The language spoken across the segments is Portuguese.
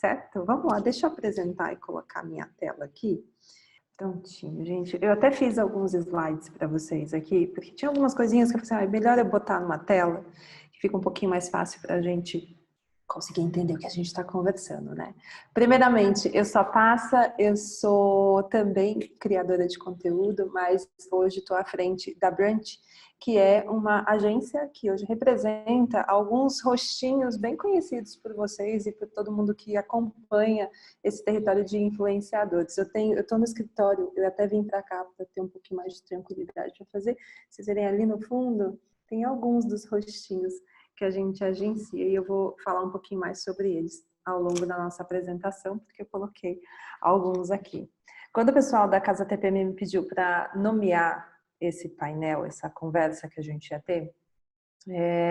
certo? Vamos lá, deixa eu apresentar e colocar minha tela aqui. Prontinho, gente. Eu até fiz alguns slides para vocês aqui, porque tinha algumas coisinhas que eu falei assim, é melhor eu botar numa tela, que fica um pouquinho mais fácil para a gente conseguir entender o que a gente está conversando, né? Primeiramente, eu sou também criadora de conteúdo, mas hoje estou à frente da Brunch, que é uma agência que hoje representa alguns rostinhos bem conhecidos por vocês e por todo mundo que acompanha esse território de influenciadores. Eu estou no escritório, eu até vim para cá para ter um pouquinho mais de tranquilidade para fazer. Vocês verem ali no fundo, tem alguns dos rostinhos que a gente agencia e eu vou falar um pouquinho mais sobre eles ao longo da nossa apresentação, porque eu coloquei alguns aqui. Quando o pessoal da Casa TPM me pediu para nomear esse painel, essa conversa que a gente ia ter,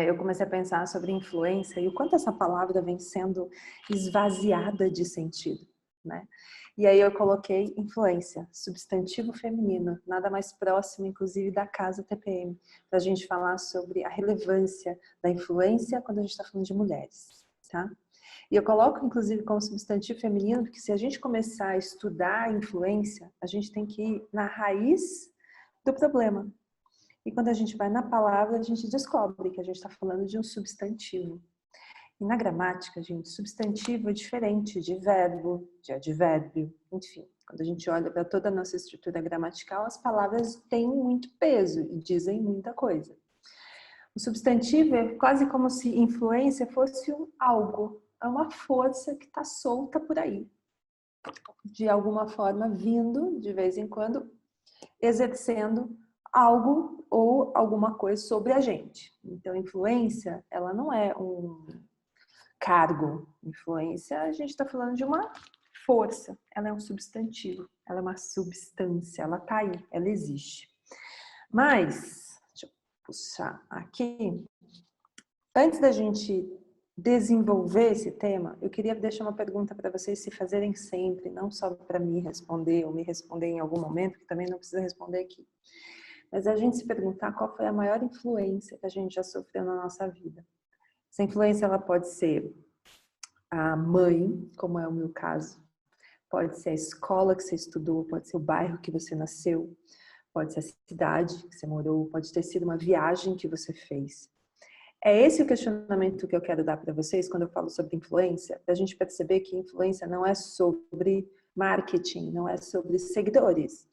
eu comecei a pensar sobre influência e o quanto essa palavra vem sendo esvaziada de sentido, né? E aí eu coloquei influência, substantivo feminino, nada mais próximo, inclusive, da Casa TPM, para a gente falar sobre a relevância da influência quando a gente está falando de mulheres, tá? E eu coloco, inclusive, como substantivo feminino, porque se a gente começar a estudar a influência, a gente tem que ir na raiz do problema. E quando a gente vai na palavra, a gente descobre que a gente está falando de um substantivo. E na gramática, gente, substantivo é diferente de verbo, de advérbio, enfim. Quando a gente olha para toda a nossa estrutura gramatical, as palavras têm muito peso e dizem muita coisa. O substantivo é quase como se influência fosse um algo, é uma força que está solta por aí, de alguma forma vindo, de vez em quando, exercendo algo ou alguma coisa sobre a gente. Então, influência, ela não é um cargo. Influência, a gente está falando de uma força. Ela é um substantivo, ela é uma substância, ela está aí, ela existe. Mas, deixa eu puxar aqui. Antes da gente desenvolver esse tema, eu queria deixar uma pergunta para vocês se fazerem sempre, não só para me responder ou me responder em algum momento, que também não precisa responder aqui. Mas a gente se perguntar qual foi a maior influência que a gente já sofreu na nossa vida. Essa influência, ela pode ser a mãe, como é o meu caso, pode ser a escola que você estudou, pode ser o bairro que você nasceu, pode ser a cidade que você morou, pode ter sido uma viagem que você fez. É esse o questionamento que eu quero dar para vocês quando eu falo sobre influência, para a gente perceber que influência não é sobre marketing, não é sobre seguidores.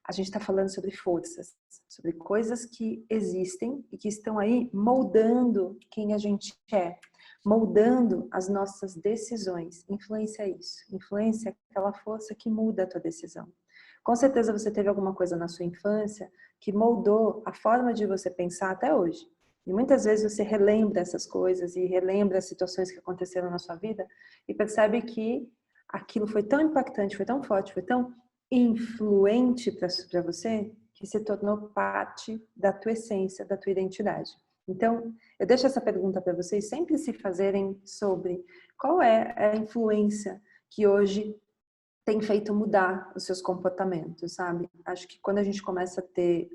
A gente está falando sobre forças, sobre coisas que existem e que estão aí moldando quem a gente é, moldando as nossas decisões. Influência é isso. Influência é aquela força que muda a tua decisão. Com certeza você teve alguma coisa na sua infância que moldou a forma de você pensar até hoje. E muitas vezes você relembra essas coisas e relembra as situações que aconteceram na sua vida e percebe que aquilo foi tão impactante, foi tão forte, foi tão influente para você que se tornou parte da tua essência, da tua identidade. Então, eu deixo essa pergunta para vocês sempre se fazerem sobre qual é a influência que hoje tem feito mudar os seus comportamentos, sabe? Acho que quando a gente começa a ter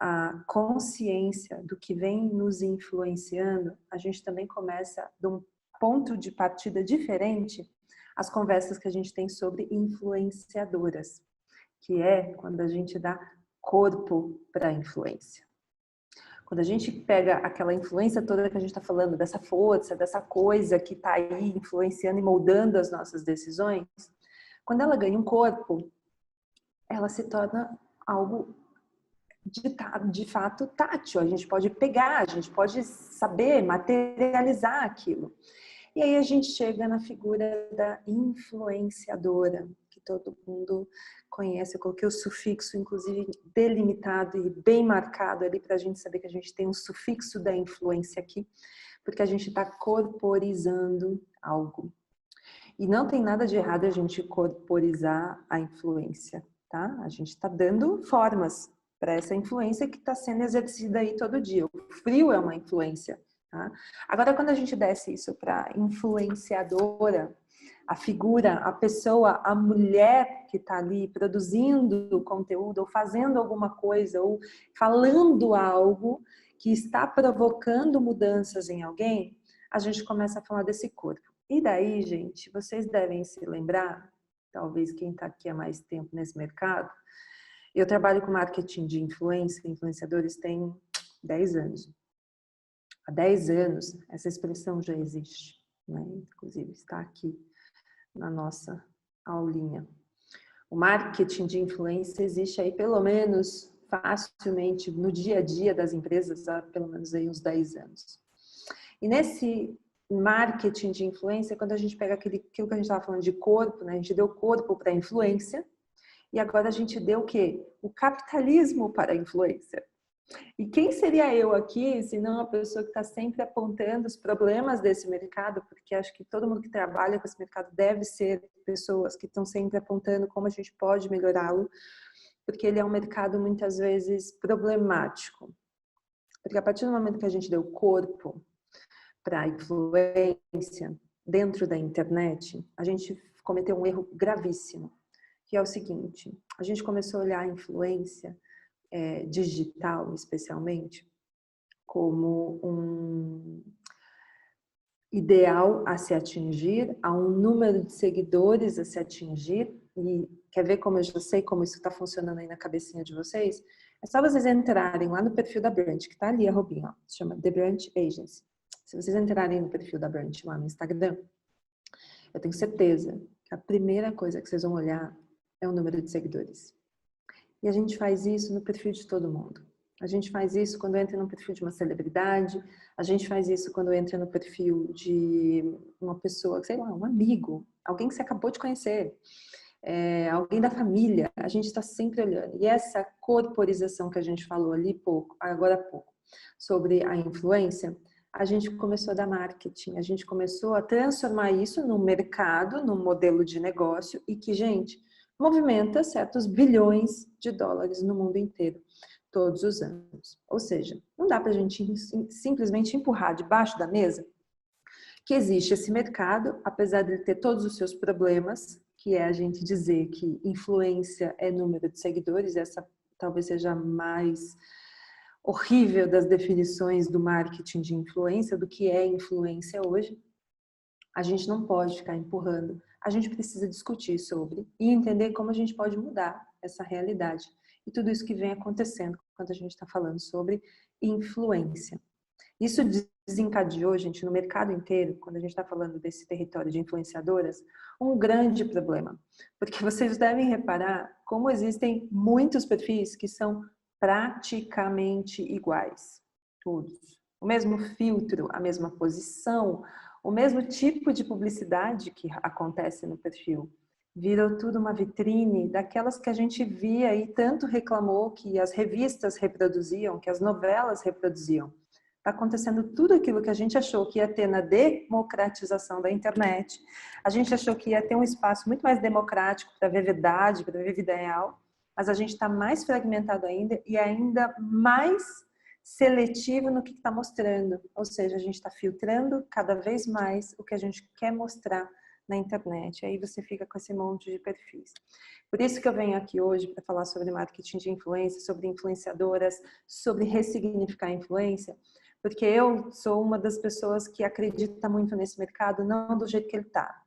a consciência do que vem nos influenciando, a gente também começa de um ponto de partida diferente as conversas que a gente tem sobre influenciadoras, que é quando a gente dá corpo para a influência. Quando a gente pega aquela influência toda que a gente está falando, dessa força, dessa coisa que está aí influenciando e moldando as nossas decisões, quando ela ganha um corpo, ela se torna algo de fato tátil. A gente pode pegar, a gente pode saber materializar aquilo. E aí a gente chega na figura da influenciadora, que todo mundo conhece. Eu coloquei o sufixo, inclusive, delimitado e bem marcado ali para a gente saber que a gente tem um sufixo da influência aqui, porque a gente está corporizando algo. E não tem nada de errado a gente corporizar a influência, tá? A gente está dando formas para essa influência que está sendo exercida aí todo dia. O frio é uma influência, tá? Agora, quando a gente desce isso para influenciadora, a figura, a pessoa, a mulher que está ali produzindo conteúdo ou fazendo alguma coisa ou falando algo que está provocando mudanças em alguém, a gente começa a falar desse corpo. E daí, gente, vocês devem se lembrar, talvez quem está aqui há mais tempo nesse mercado, eu trabalho com marketing de influência, influenciadores tem 10 anos. Há 10 anos, essa expressão já existe, né? Inclusive está aqui na nossa aulinha. O marketing de influência existe aí pelo menos facilmente no dia a dia das empresas há pelo menos aí uns 10 anos. E nesse marketing de influência, quando a gente pega aquilo que a gente estava falando de corpo, né? A gente deu corpo para a influência e agora a gente deu o quê? O capitalismo para a influência. E quem seria eu aqui, se não a pessoa que está sempre apontando os problemas desse mercado, porque acho que todo mundo que trabalha com esse mercado deve ser pessoas que estão sempre apontando como a gente pode melhorá-lo, porque ele é um mercado muitas vezes problemático. Porque a partir do momento que a gente deu corpo para a influência dentro da internet, a gente cometeu um erro gravíssimo, que é o seguinte: a gente começou a olhar a influência digital, especialmente, como um ideal a se atingir, a um número de seguidores a se atingir. E quer ver como eu já sei como isso está funcionando aí na cabecinha de vocês? É só vocês entrarem lá no perfil da Brand, que está ali a roupinha, ó, se chama The Brand Agency. Se vocês entrarem no perfil da Brand lá no Instagram, eu tenho certeza que a primeira coisa que vocês vão olhar é o número de seguidores. E a gente faz isso no perfil de todo mundo. A gente faz isso quando entra no perfil de uma celebridade, a gente faz isso quando entra no perfil de uma pessoa, sei lá, um amigo, alguém que você acabou de conhecer, alguém da família. A gente está sempre olhando. E essa corporização que a gente falou ali agora há pouco, sobre a influência, a gente começou a dar marketing, a gente começou a transformar isso num mercado, num modelo de negócio e que, gente, movimenta certos bilhões de dólares no mundo inteiro, todos os anos. Ou seja, não dá para a gente simplesmente empurrar debaixo da mesa que existe esse mercado, apesar de ele ter todos os seus problemas, que é a gente dizer que influência é número de seguidores, essa talvez seja a mais horrível das definições do marketing de influência, do que é influência hoje. A gente não pode ficar empurrando. A gente precisa discutir sobre e entender como a gente pode mudar essa realidade. E tudo isso que vem acontecendo quando a gente está falando sobre influência. Isso desencadeou, gente, no mercado inteiro, quando a gente está falando desse território de influenciadoras, um grande problema. Porque vocês devem reparar como existem muitos perfis que são praticamente iguais. Todos. O mesmo filtro, a mesma posição, o mesmo tipo de publicidade que acontece no perfil. Virou tudo uma vitrine daquelas que a gente via e tanto reclamou que as revistas reproduziam, que as novelas reproduziam. Está acontecendo tudo aquilo que a gente achou que ia ter na democratização da internet. A gente achou que ia ter um espaço muito mais democrático para ver verdade, para ver vida real, mas a gente está mais fragmentado ainda e ainda mais seletivo no que está mostrando. Ou seja, a gente está filtrando cada vez mais o que a gente quer mostrar na internet. Aí você fica com esse monte de perfis. Por isso que eu venho aqui hoje para falar sobre marketing de influência, sobre influenciadoras, sobre ressignificar a influência, porque eu sou uma das pessoas que acredita muito nesse mercado, não do jeito que ele está.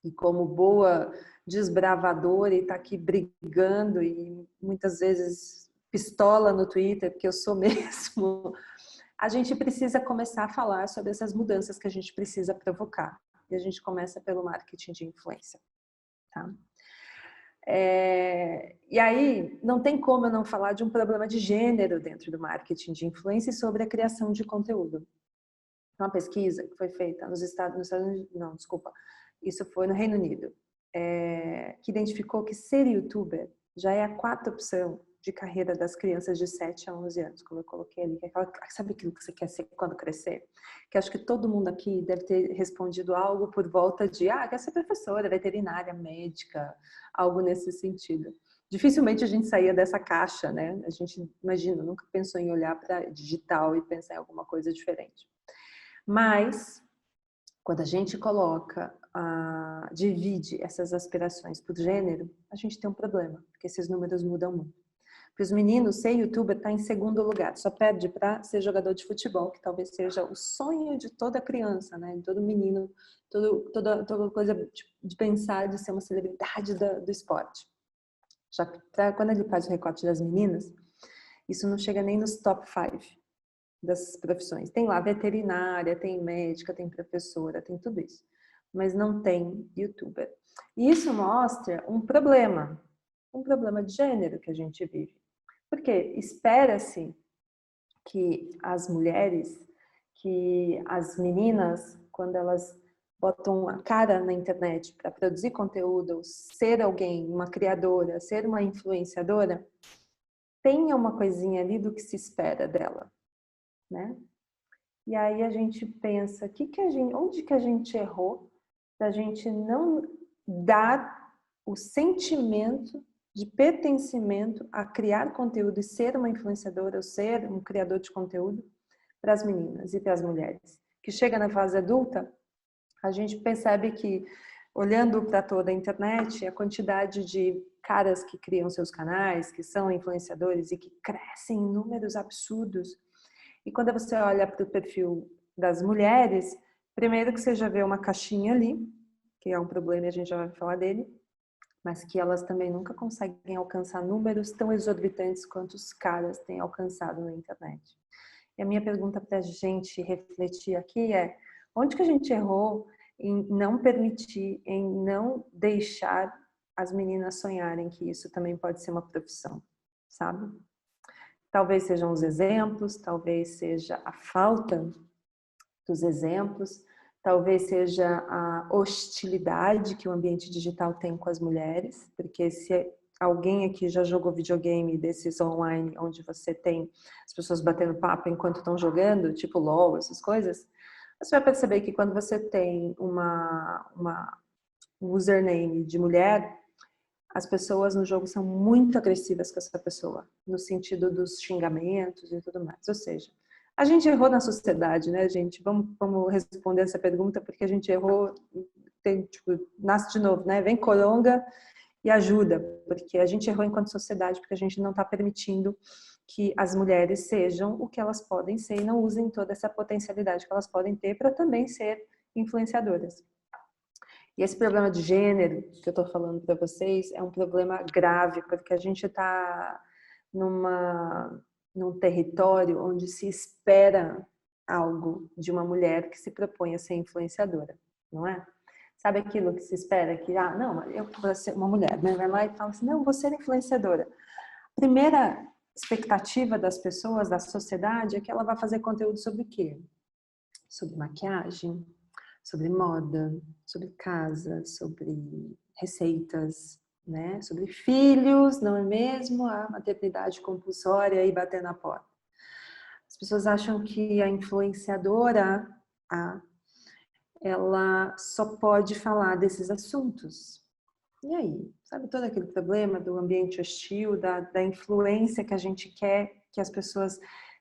E como boa desbravadora e está aqui brigando e muitas vezes pistola no Twitter, porque eu sou mesmo, a gente precisa começar a falar sobre essas mudanças que a gente precisa provocar. E a gente começa pelo marketing de influência. Tá? E aí, não tem como eu não falar de um problema de gênero dentro do marketing de influência e sobre a criação de conteúdo. Uma pesquisa que foi feita nos Estados Unidos, não, desculpa, isso foi no Reino Unido, que identificou que ser youtuber já é a quarta opção de carreira das crianças de 7 a 11 anos, como eu coloquei ali. Sabe aquilo que você quer ser quando crescer? Que acho que todo mundo aqui deve ter respondido algo por volta de, quer ser professora, veterinária, médica, algo nesse sentido. Dificilmente a gente saía dessa caixa, né? A gente, imagina, nunca pensou em olhar para digital e pensar em alguma coisa diferente. Mas, quando a gente divide essas aspirações por gênero, a gente tem um problema, porque esses números mudam muito. Para os meninos, ser youtuber está em segundo lugar, só perde para ser jogador de futebol, que talvez seja o sonho de toda criança, né? De todo menino, toda coisa de pensar de ser uma celebridade do esporte. Já que quando ele faz o recorte das meninas, isso não chega nem nos top 5 das profissões. Tem lá veterinária, tem médica, tem professora, tem tudo isso. Mas não tem youtuber. E isso mostra um problema de gênero que a gente vive. Porque espera-se que as mulheres, que as meninas, quando elas botam a cara na internet para produzir conteúdo, ser alguém, uma criadora, ser uma influenciadora, tenha uma coisinha ali do que se espera dela, né? E aí a gente pensa, onde que a gente errou da gente não dar o sentimento de pertencimento a criar conteúdo e ser uma influenciadora ou ser um criador de conteúdo para as meninas e para as mulheres. Que chega na fase adulta, a gente percebe que, olhando para toda a internet, a quantidade de caras que criam seus canais, que são influenciadores e que crescem em números absurdos. E quando você olha para o perfil das mulheres, primeiro que você já vê uma caixinha ali, que é um problema e a gente já vai falar dele, mas que elas também nunca conseguem alcançar números tão exorbitantes quanto os caras têm alcançado na internet. E a minha pergunta para a gente refletir aqui é, onde que a gente errou em não permitir, em não deixar as meninas sonharem que isso também pode ser uma profissão, sabe? Talvez sejam os exemplos, talvez seja a falta dos exemplos, talvez seja a hostilidade que o ambiente digital tem com as mulheres, porque se alguém aqui já jogou videogame desses online, onde você tem as pessoas batendo papo enquanto estão jogando, tipo LOL, essas coisas, você vai perceber que quando você tem um username de mulher, as pessoas no jogo são muito agressivas com essa pessoa, no sentido dos xingamentos e tudo mais. Ou seja, a gente errou na sociedade, né, gente? Vamos responder essa pergunta, porque a gente errou, nasce de novo, né? Vem coronga e ajuda, porque a gente errou enquanto sociedade, porque a gente não está permitindo que as mulheres sejam o que elas podem ser e não usem toda essa potencialidade que elas podem ter para também ser influenciadoras. E esse problema de gênero que eu estou falando para vocês é um problema grave, porque a gente está num território onde se espera algo de uma mulher que se propõe a ser influenciadora, não é? Sabe aquilo que se espera que, não, eu vou ser uma mulher, né? Vai lá e fala assim, não, vou ser influenciadora. A primeira expectativa das pessoas, da sociedade, é que ela vai fazer conteúdo sobre o quê? Sobre maquiagem, sobre moda, sobre casa, sobre receitas, né? Sobre filhos, não é mesmo? A maternidade compulsória e bater na porta. As pessoas acham que a influenciadora, ela só pode falar desses assuntos. E aí? Sabe todo aquele problema do ambiente hostil, da influência que a gente quer que as pessoas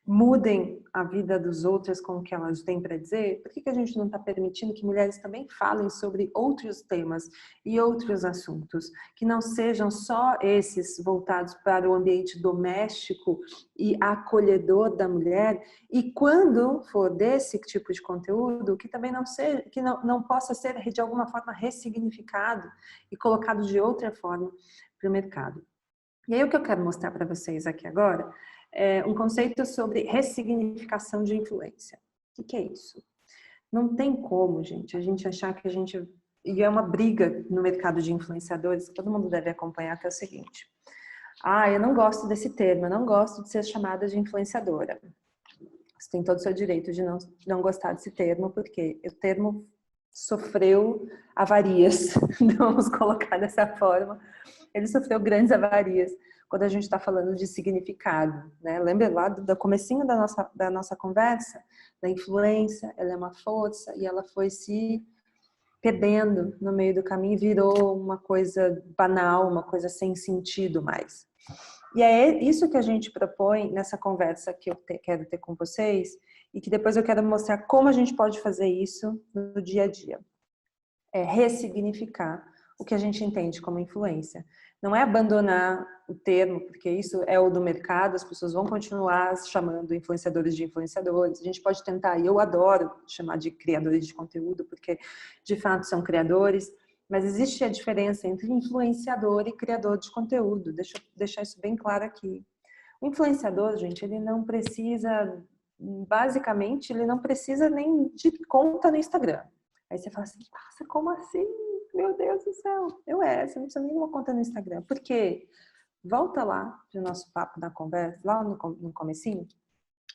mudem a vida dos outros com o que elas têm para dizer? Por que a gente não está permitindo que mulheres também falem sobre outros temas e outros assuntos, que não sejam só esses voltados para o ambiente doméstico e acolhedor da mulher, e quando for desse tipo de conteúdo, que também não possa ser de alguma forma ressignificado e colocado de outra forma para o mercado. E aí o que eu quero mostrar para vocês aqui agora é um conceito sobre ressignificação de influência. O que é isso? Não tem como, gente, a gente achar que a gente... E é uma briga no mercado de influenciadores que todo mundo deve acompanhar, que é o seguinte. Eu não gosto desse termo, eu não gosto de ser chamada de influenciadora. Você tem todo o seu direito de não gostar desse termo, porque o termo sofreu avarias, vamos colocar dessa forma. Ele sofreu grandes avarias quando a gente está falando de significado, né? Lembra lá do comecinho da nossa conversa? Da influência, ela é uma força e ela foi se perdendo no meio do caminho e virou uma coisa banal, uma coisa sem sentido mais. E é isso que a gente propõe nessa conversa que eu quero ter com vocês e que depois eu quero mostrar como a gente pode fazer isso no dia a dia. É ressignificar o que a gente entende como influência. Não é abandonar o termo, porque isso é o do mercado, as pessoas vão continuar chamando influenciadores de influenciadores. A gente pode tentar, e eu adoro chamar de criadores de conteúdo, porque de fato são criadores, mas existe a diferença entre influenciador e criador de conteúdo. Deixa eu deixar isso bem claro aqui. O influenciador, gente, ele não precisa, basicamente, ele não precisa nem de conta no Instagram. Aí você fala assim, nossa, como assim? Meu Deus do céu. Você não precisa nem de uma conta no Instagram. Por quê? Volta lá do nosso papo da conversa, lá no comecinho.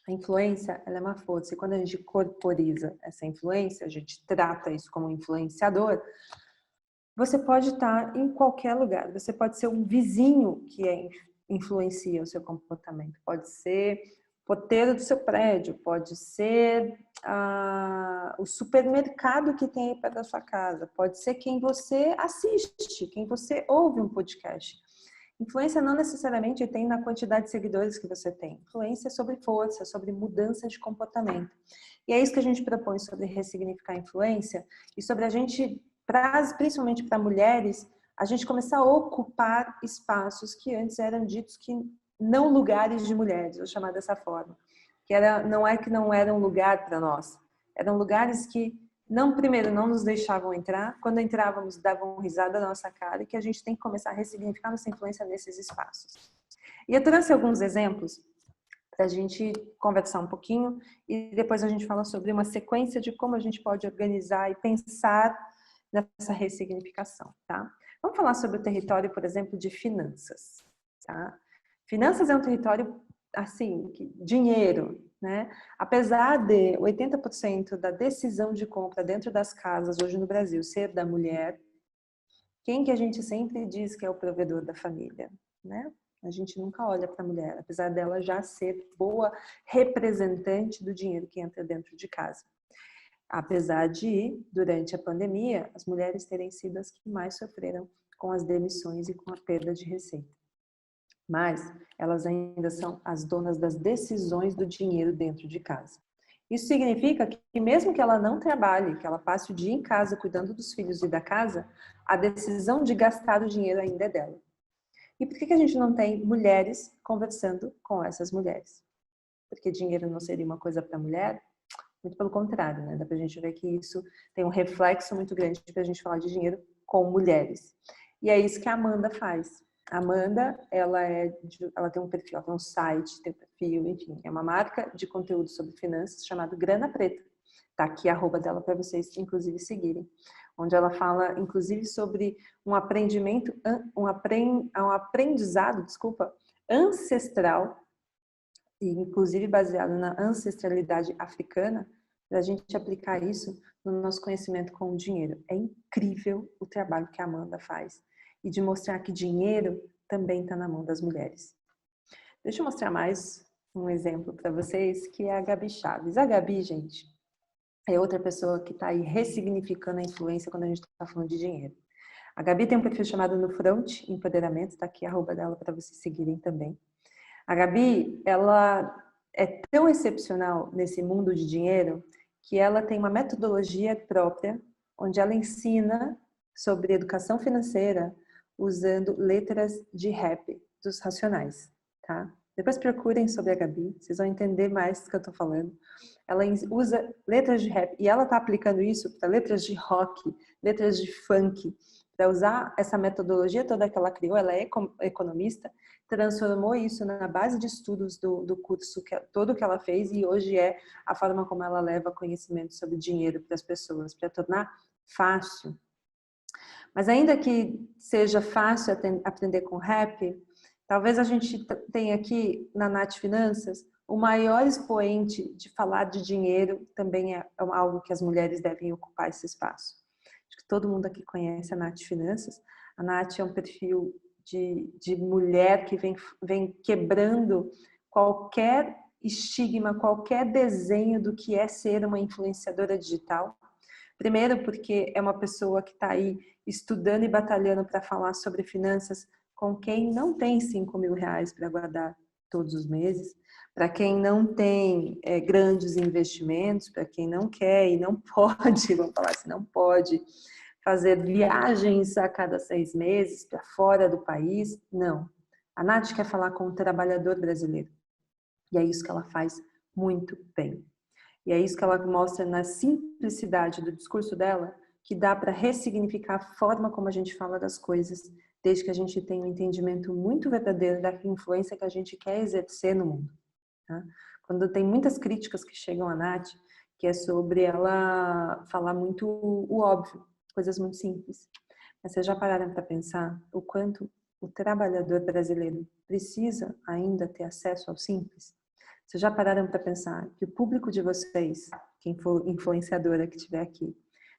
A influência, ela é uma força. E quando a gente corporiza essa influência, a gente trata isso como influenciador, você pode estar em qualquer lugar. Você pode ser um vizinho que influencia o seu comportamento. Pode ser o porteiro do seu prédio. Pode ser o supermercado que tem aí perto da sua casa. Pode ser quem você assiste, quem você ouve um podcast. Influência não necessariamente tem na quantidade de seguidores que você tem. Influência é sobre força, sobre mudança de comportamento. E é isso que a gente propõe sobre ressignificar a influência e sobre a gente, principalmente para mulheres, a gente começar a ocupar espaços que antes eram ditos que não lugares de mulheres, vou chamar dessa forma. Não é que não era um lugar para nós, eram lugares que primeiro não nos deixavam entrar, quando entrávamos davam risada na nossa cara e que a gente tem que começar a ressignificar nossa influência nesses espaços. E eu trouxe alguns exemplos para a gente conversar um pouquinho e depois a gente fala sobre uma sequência de como a gente pode organizar e pensar nessa ressignificação, tá? Vamos falar sobre o território, por exemplo, de finanças, tá? Finanças é um território, assim, dinheiro, né? Apesar de 80% da decisão de compra dentro das casas hoje no Brasil ser da mulher, quem que a gente sempre diz que é o provedor da família, né? A gente nunca olha para a mulher, apesar dela já ser boa representante do dinheiro que entra dentro de casa. Apesar de, durante a pandemia, as mulheres terem sido as que mais sofreram com as demissões e com a perda de receita. Mas elas ainda são as donas das decisões do dinheiro dentro de casa. Isso significa que mesmo que ela não trabalhe, que ela passe o dia em casa cuidando dos filhos e da casa, a decisão de gastar o dinheiro ainda é dela. E por que a gente não tem mulheres conversando com essas mulheres? Porque dinheiro não seria uma coisa para a mulher? Muito pelo contrário, né? Dá pra gente ver que isso tem um reflexo muito grande para a gente falar de dinheiro com mulheres. E é isso que a Amanda faz. A Amanda, ela tem um perfil, ela tem um site, tem um perfil, enfim, é uma marca de conteúdo sobre finanças chamado Grana Preta. Tá aqui a arroba dela para vocês, inclusive, seguirem. Onde ela fala, inclusive, sobre um aprendizado, ancestral, e inclusive baseado na ancestralidade africana, para a gente aplicar isso no nosso conhecimento com o dinheiro. É incrível o trabalho que a Amanda faz e de mostrar que dinheiro também está na mão das mulheres. Deixa eu mostrar mais um exemplo para vocês, que é a Gabi Chaves. A Gabi, gente, é outra pessoa que está aí ressignificando a influência quando a gente está falando de dinheiro. A Gabi tem um perfil chamado No Front Empoderamento, está aqui a arroba dela para vocês seguirem também. A Gabi, ela é tão excepcional nesse mundo de dinheiro que ela tem uma metodologia própria, onde ela ensina sobre educação financeira usando letras de rap dos Racionais, tá? Depois procurem sobre a Gabi, vocês vão entender mais do que eu tô falando. Ela usa letras de rap e ela tá aplicando isso para letras de rock, letras de funk, para usar essa metodologia toda que ela criou. Ela é economista, transformou isso na base de estudos do curso todo que ela fez e hoje é a forma como ela leva conhecimento sobre dinheiro para as pessoas, para tornar fácil. Mas ainda que seja fácil aprender com rap, talvez a gente tenha aqui na Nath Finanças o maior expoente de falar de dinheiro também é algo que as mulheres devem ocupar esse espaço. Acho que todo mundo aqui conhece a Nath Finanças. A Nath é um perfil de mulher que vem quebrando qualquer estigma, qualquer desenho do que é ser uma influenciadora digital. Primeiro porque é uma pessoa que está aí estudando e batalhando para falar sobre finanças com quem não tem 5 mil reais para guardar todos os meses, para quem não tem grandes investimentos, para quem não quer e não pode, vamos falar assim, não pode fazer viagens a cada 6 meses para fora do país. Não. A Nath quer falar com o trabalhador brasileiro. E é isso que ela faz muito bem. E é isso que ela mostra na simplicidade do discurso dela, que dá para ressignificar a forma como a gente fala das coisas, desde que a gente tenha um entendimento muito verdadeiro da influência que a gente quer exercer no mundo. Tá? Quando tem muitas críticas que chegam à Nath, que é sobre ela falar muito o óbvio, coisas muito simples. Mas vocês já pararam para pensar o quanto o trabalhador brasileiro precisa ainda ter acesso ao simples? Vocês já pararam para pensar que o público de vocês, quem for influenciadora que estiver aqui,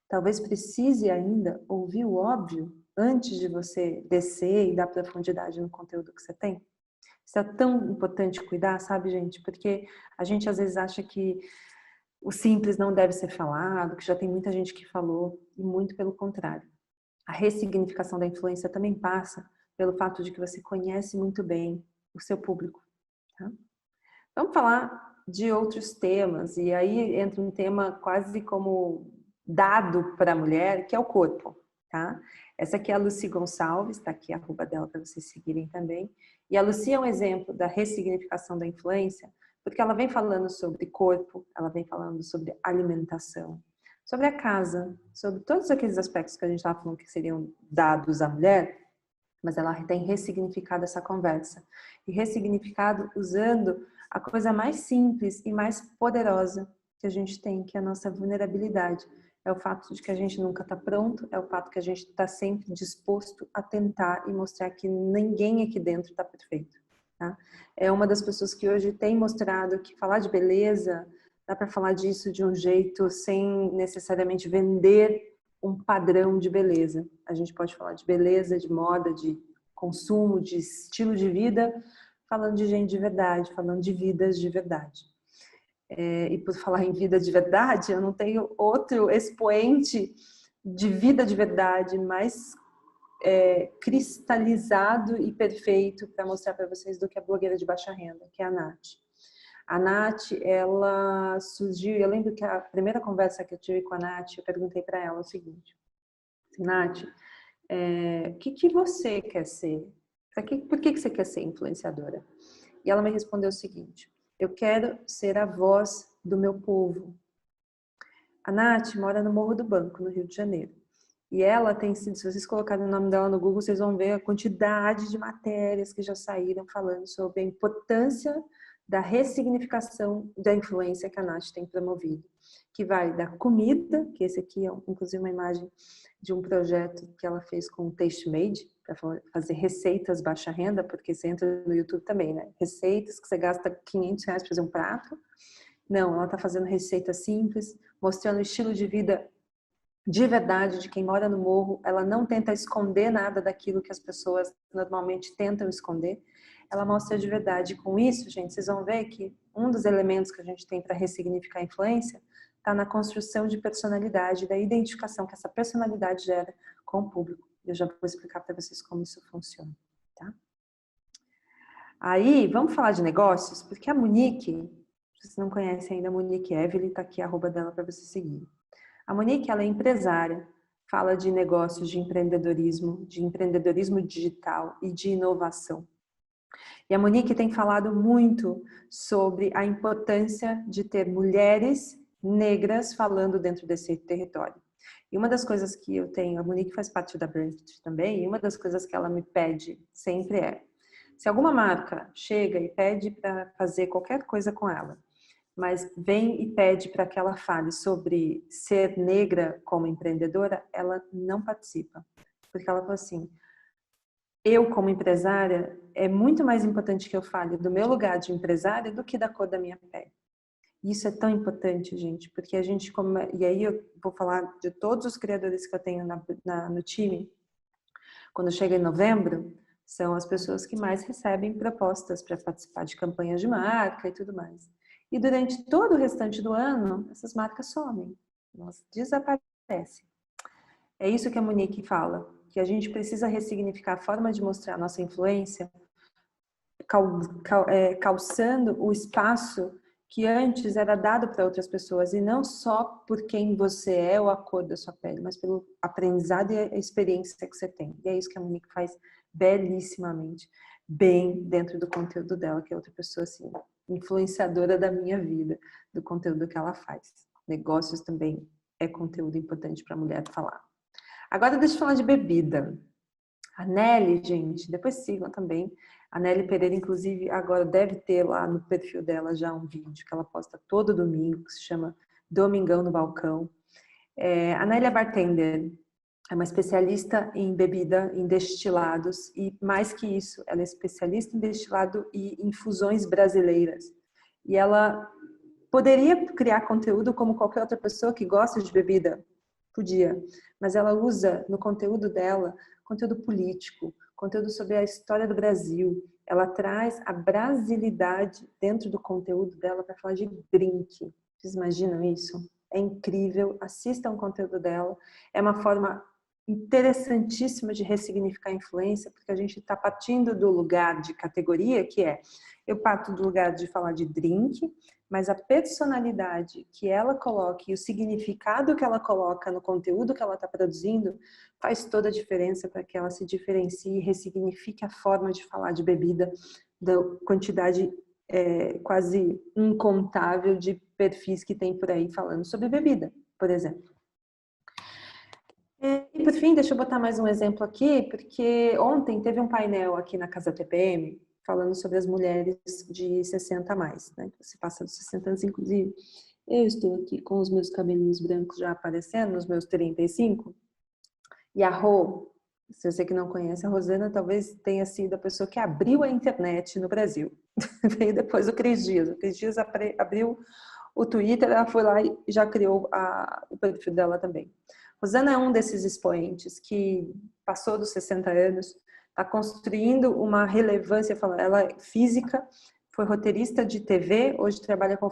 talvez precise ainda ouvir o óbvio antes de você descer e dar profundidade no conteúdo que você tem? Isso é tão importante cuidar, sabe, gente? Porque a gente às vezes acha que o simples não deve ser falado, que já tem muita gente que falou, e muito pelo contrário. A ressignificação da influência também passa pelo fato de que você conhece muito bem o seu público. Tá? Vamos falar de outros temas, e aí entra um tema quase como dado para a mulher, que é o corpo. Tá? Essa aqui é a Lucy Gonçalves, está aqui a arroba dela para vocês seguirem também. E a Lucy é um exemplo da ressignificação da influência, porque ela vem falando sobre corpo, ela vem falando sobre alimentação, sobre a casa, sobre todos aqueles aspectos que a gente estava falando que seriam dados à mulher, mas ela tem ressignificado essa conversa. E ressignificado usando a coisa mais simples e mais poderosa que a gente tem, que é a nossa vulnerabilidade. É o fato de que a gente nunca está pronto, é o fato que a gente está sempre disposto a tentar e mostrar que ninguém aqui dentro está perfeito. Tá? É uma das pessoas que hoje tem mostrado que falar de beleza, dá para falar disso de um jeito sem necessariamente vender um padrão de beleza. A gente pode falar de beleza, de moda, de consumo, de estilo de vida, falando de gente de verdade, falando de vidas de verdade. E por falar em vida de verdade, eu não tenho outro expoente de vida de verdade mais cristalizado e perfeito para mostrar para vocês do que a blogueira de baixa renda, que é a Nath. A Nath, ela surgiu, eu lembro que a primeira conversa que eu tive com a Nath, eu perguntei para ela o seguinte: Nath, o que você quer ser? Por que você quer ser influenciadora? E ela me respondeu o seguinte: eu quero ser a voz do meu povo. A Nath mora no Morro do Banco, no Rio de Janeiro. E ela tem sido, se vocês colocarem o nome dela no Google, vocês vão ver a quantidade de matérias que já saíram falando sobre a importância da ressignificação da influência que a Nath tem promovido. Que vai da comida, que esse aqui é inclusive uma imagem de um projeto que ela fez com o TasteMade, para fazer receitas baixa renda, porque você entra no YouTube também, né? Receitas que você gasta R$500 para fazer um prato. Não, ela está fazendo receitas simples, mostrando o estilo de vida de verdade de quem mora no morro. Ela não tenta esconder nada daquilo que as pessoas normalmente tentam esconder. Ela mostra de verdade. Com isso, gente, vocês vão ver que um dos elementos que a gente tem para ressignificar a influência está na construção de personalidade, da identificação que essa personalidade gera com o público. Eu já vou explicar para vocês como isso funciona, tá? Aí, vamos falar de negócios, porque a Monique, se vocês não conhecem ainda a Monique Evelyn, está aqui a arroba dela para você seguir. A Monique, ela é empresária, fala de negócios, de empreendedorismo digital e de inovação. E a Monique tem falado muito sobre a importância de ter mulheres negras falando dentro desse território. E uma das coisas que eu tenho, a Monique faz parte da Brand também, e uma das coisas que ela me pede sempre é: se alguma marca chega e pede para fazer qualquer coisa com ela, mas vem e pede para que ela fale sobre ser negra como empreendedora, ela não participa. Porque ela falou assim: eu como empresária, é muito mais importante que eu fale do meu lugar de empresária do que da cor da minha pele. Isso é tão importante, gente, porque a gente... E aí eu vou falar de todos os criadores que eu tenho no time. Quando chega em novembro, são as pessoas que mais recebem propostas para participar de campanhas de marca e tudo mais. E durante todo o restante do ano, essas marcas somem, elas desaparecem. É isso que a Monique fala, que a gente precisa ressignificar a forma de mostrar a nossa influência, calçando o espaço que antes era dado para outras pessoas, e não só por quem você é ou a cor da sua pele, mas pelo aprendizado e a experiência que você tem. E é isso que a Monique faz belíssimamente. bem dentro do conteúdo dela, que é outra pessoa assim, influenciadora da minha vida, do conteúdo que ela faz. Negócios também é conteúdo importante para a mulher falar. Agora deixa eu falar de bebida. A Nelly, gente, depois sigam também. A Nelly Pereira, inclusive, agora deve ter lá no perfil dela já um vídeo que ela posta todo domingo, que se chama Domingão no Balcão. A Nelly é bartender, é uma especialista em bebida, em destilados, e mais que isso, ela é especialista em destilado e infusões brasileiras. E ela poderia criar conteúdo como qualquer outra pessoa que gosta de bebida, podia, mas ela usa no conteúdo dela conteúdo político, conteúdo sobre a história do Brasil. Ela traz a brasilidade dentro do conteúdo dela para falar de drink. Vocês imaginam isso? É incrível, assistam o conteúdo dela. É uma forma interessantíssima de ressignificar a influência, porque a gente está partindo do lugar de categoria, que é, eu parto do lugar de falar de drink, mas a personalidade que ela coloca e o significado que ela coloca no conteúdo que ela está produzindo faz toda a diferença para que ela se diferencie e ressignifique a forma de falar de bebida, da quantidade quase incontável de perfis que tem por aí falando sobre bebida, por exemplo. E por fim, deixa eu botar mais um exemplo aqui, porque ontem teve um painel aqui na Casa TPM falando sobre as mulheres de 60 a mais, né? Você passa dos 60 anos, inclusive. Eu estou aqui com os meus cabelinhos brancos já aparecendo, nos meus 35. E a Rô, se você que não conhece, a Rosana talvez tenha sido a pessoa que abriu a internet no Brasil. Veio depois do Cris Dias. O Cris Dias abriu o Twitter, ela foi lá e já criou o perfil dela também. Rosana é um desses expoentes que passou dos 60 anos, está construindo uma relevância, ela é física, foi roteirista de TV, hoje trabalha com o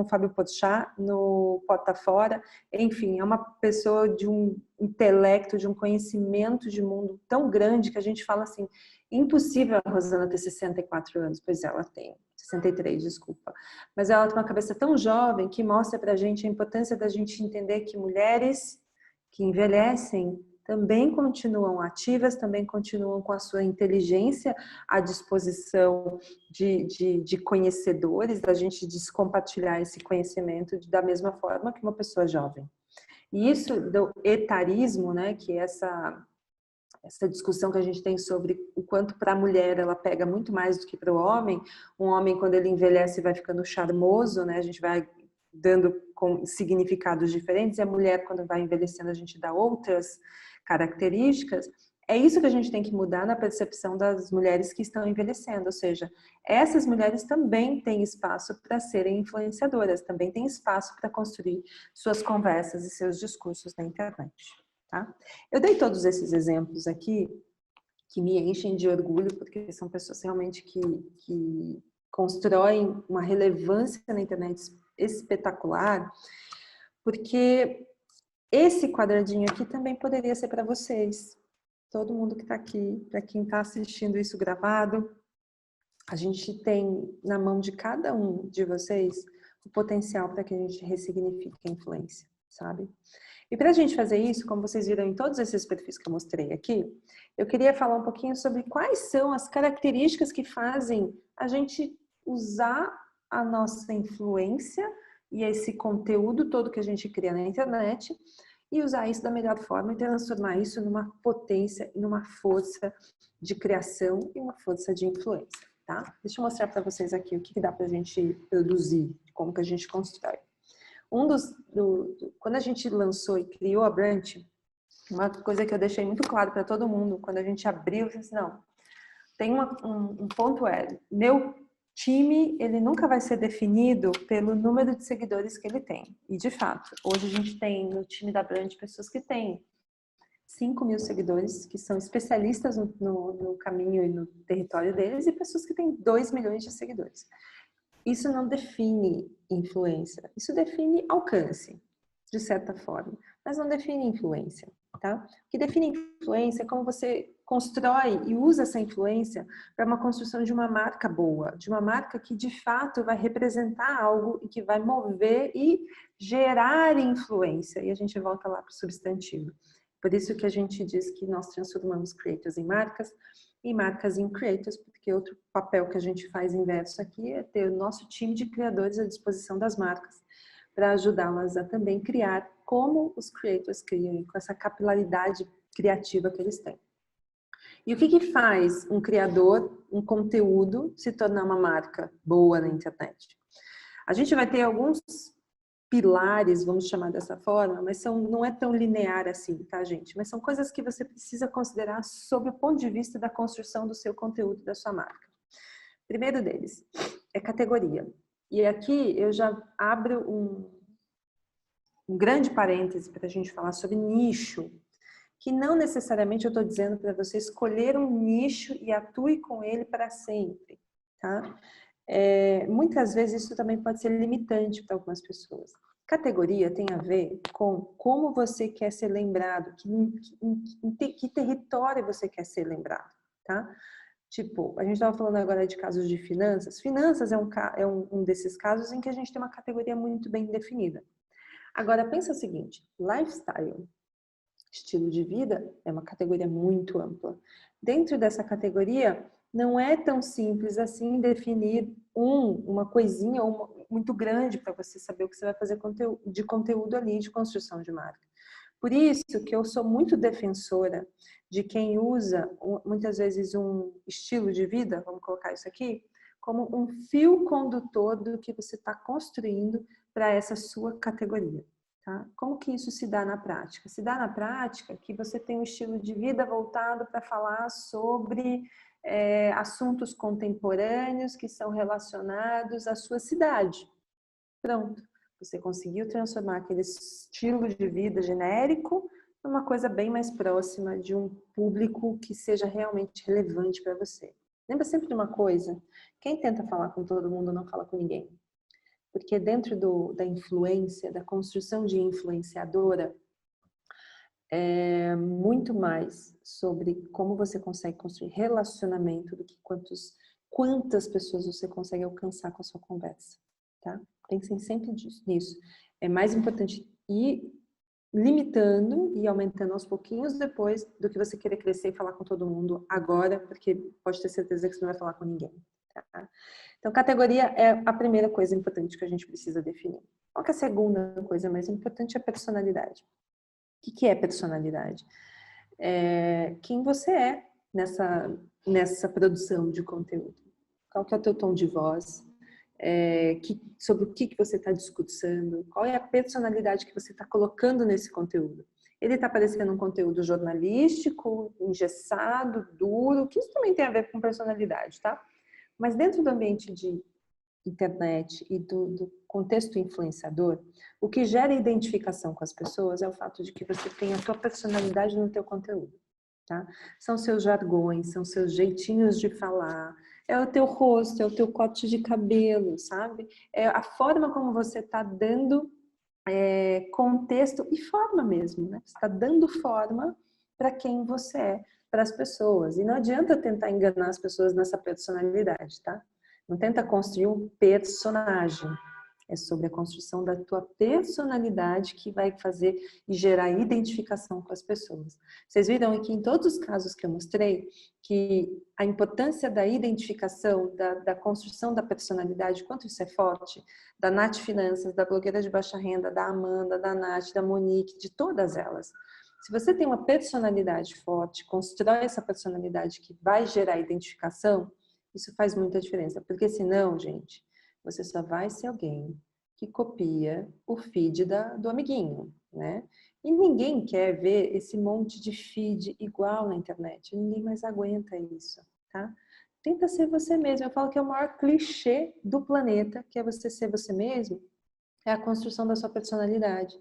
Fábio Porchat no Porta Fora, enfim, é uma pessoa de um intelecto, de um conhecimento de mundo tão grande que a gente fala assim, impossível a Rosana ter 64 anos, pois ela tem 63, desculpa, mas ela tem uma cabeça tão jovem que mostra pra gente a importância da gente entender que mulheres que envelhecem também continuam ativas, também continuam com a sua inteligência à disposição de conhecedores, da gente descompartilhar esse conhecimento da mesma forma que uma pessoa jovem. E isso do etarismo, né, que é essa discussão que a gente tem sobre o quanto para a mulher ela pega muito mais do que para o homem. Um homem, quando ele envelhece, vai ficando charmoso, né? A gente vai dando com significados diferentes, e a mulher, quando vai envelhecendo, a gente dá outras características. É isso que a gente tem que mudar na percepção das mulheres que estão envelhecendo, ou seja, essas mulheres também têm espaço para serem influenciadoras, também têm espaço para construir suas conversas e seus discursos na internet. Tá? Eu dei todos esses exemplos aqui que me enchem de orgulho, porque são pessoas realmente que constroem uma relevância na internet espetacular, porque esse quadradinho aqui também poderia ser para vocês. Todo mundo que está aqui, para quem está assistindo isso gravado, a gente tem na mão de cada um de vocês o potencial para que a gente ressignifique a influência, sabe? E para a gente fazer isso, como vocês viram em todos esses perfis que eu mostrei aqui, eu queria falar um pouquinho sobre quais são as características que fazem a gente usar a nossa influência e esse conteúdo todo que a gente cria na internet e usar isso da melhor forma e transformar isso numa potência, numa força de criação e uma força de influência, tá? Deixa eu mostrar para vocês aqui o que dá para a gente produzir, como que a gente constrói. Quando a gente lançou e criou a Brunch, uma coisa que eu deixei muito claro para todo mundo, quando a gente abriu, eu disse, não, tem um ponto meu time, ele nunca vai ser definido pelo número de seguidores que ele tem. E, de fato, hoje a gente tem no time da Brunch pessoas que têm 5 mil seguidores, que são especialistas no caminho e no território deles, e pessoas que têm 2 milhões de seguidores. Isso não define influência, isso define alcance, de certa forma, mas não define influência, tá? O que define influência é como você constrói e usa essa influência para uma construção de uma marca boa, de uma marca que de fato vai representar algo e que vai mover e gerar influência. E a gente volta lá para o substantivo. Por isso que a gente diz que nós transformamos creators em marcas e marcas em creators, porque outro papel que a gente faz inverso aqui é ter o nosso time de criadores à disposição das marcas, para ajudá-las a também criar como os creators criam, com essa capilaridade criativa que eles têm. E o que que faz um criador, um conteúdo, se tornar uma marca boa na internet? A gente vai ter alguns pilares, vamos chamar dessa forma, mas não é tão linear assim, tá, gente? Mas são coisas que você precisa considerar sob o ponto de vista da construção do seu conteúdo, da sua marca. Primeiro deles é categoria. E aqui eu já abro um grande parêntese para a gente falar sobre nicho, que não necessariamente eu estou dizendo para você escolher um nicho e atue com ele para sempre, tá? Muitas vezes isso também pode ser limitante para algumas pessoas. Categoria tem a ver com como você quer ser lembrado, que território você quer ser lembrado, tá? Tipo, a gente estava falando agora de casos de finanças. Finanças é um desses casos em que a gente tem uma categoria muito bem definida. Agora, pensa o seguinte, lifestyle, estilo de vida, é uma categoria muito ampla. Dentro dessa categoria, não é tão simples assim definir uma coisinha muito grande para você saber o que você vai fazer de conteúdo ali, de construção de marca. Por isso que eu sou muito defensora de quem usa, muitas vezes, um estilo de vida, vamos colocar isso aqui, como um fio condutor do que você está construindo para essa sua categoria. Tá? Como que isso se dá na prática? Se dá na prática que você tem um estilo de vida voltado para falar sobre assuntos contemporâneos que são relacionados à sua cidade. Pronto, você conseguiu transformar aquele estilo de vida genérico numa coisa bem mais próxima de um público que seja realmente relevante para você. Lembra sempre de uma coisa, quem tenta falar com todo mundo não fala com ninguém. Porque dentro da influência, da construção de influenciadora, é muito mais sobre como você consegue construir relacionamento do que quantas pessoas você consegue alcançar com a sua conversa, tá? Pensem sempre nisso. É mais importante ir limitando e aumentando aos pouquinhos depois do que você querer crescer e falar com todo mundo agora, porque pode ter certeza que você não vai falar com ninguém. Tá? Então, categoria é a primeira coisa importante que a gente precisa definir. Qual que é a segunda coisa mais importante? É a personalidade. O que é personalidade? Quem você é nessa produção de conteúdo. Qual que é o teu tom de voz? Sobre o que você está discursando? Qual é a personalidade que você está colocando nesse conteúdo? Ele está parecendo um conteúdo jornalístico, engessado, duro, que isso também tem a ver com personalidade, tá? Mas dentro do ambiente de internet e do contexto influenciador, o que gera identificação com as pessoas é o fato de que você tem a tua personalidade no teu conteúdo, tá? São seus jargões, são seus jeitinhos de falar, é o teu rosto, é o teu corte de cabelo, sabe? É a forma como você está dando contexto e forma mesmo, né? Você está dando forma para quem você é, para as pessoas. E não adianta tentar enganar as pessoas nessa personalidade, tá? Não tenta construir um personagem. É sobre a construção da tua personalidade que vai fazer e gerar identificação com as pessoas. Vocês viram aqui em todos os casos que eu mostrei que a importância da identificação, da construção da personalidade, quanto isso é forte, da Nath Finanças, da blogueira de baixa renda, da Amanda, da Nath, da Monique, de todas elas. Se você tem uma personalidade forte, constrói essa personalidade que vai gerar identificação, isso faz muita diferença, porque senão, gente, você só vai ser alguém que copia o feed do amiguinho, né? E ninguém quer ver esse monte de feed igual na internet, ninguém mais aguenta isso, tá? Tenta ser você mesmo, eu falo que é o maior clichê do planeta, que é você ser você mesmo, é a construção da sua personalidade.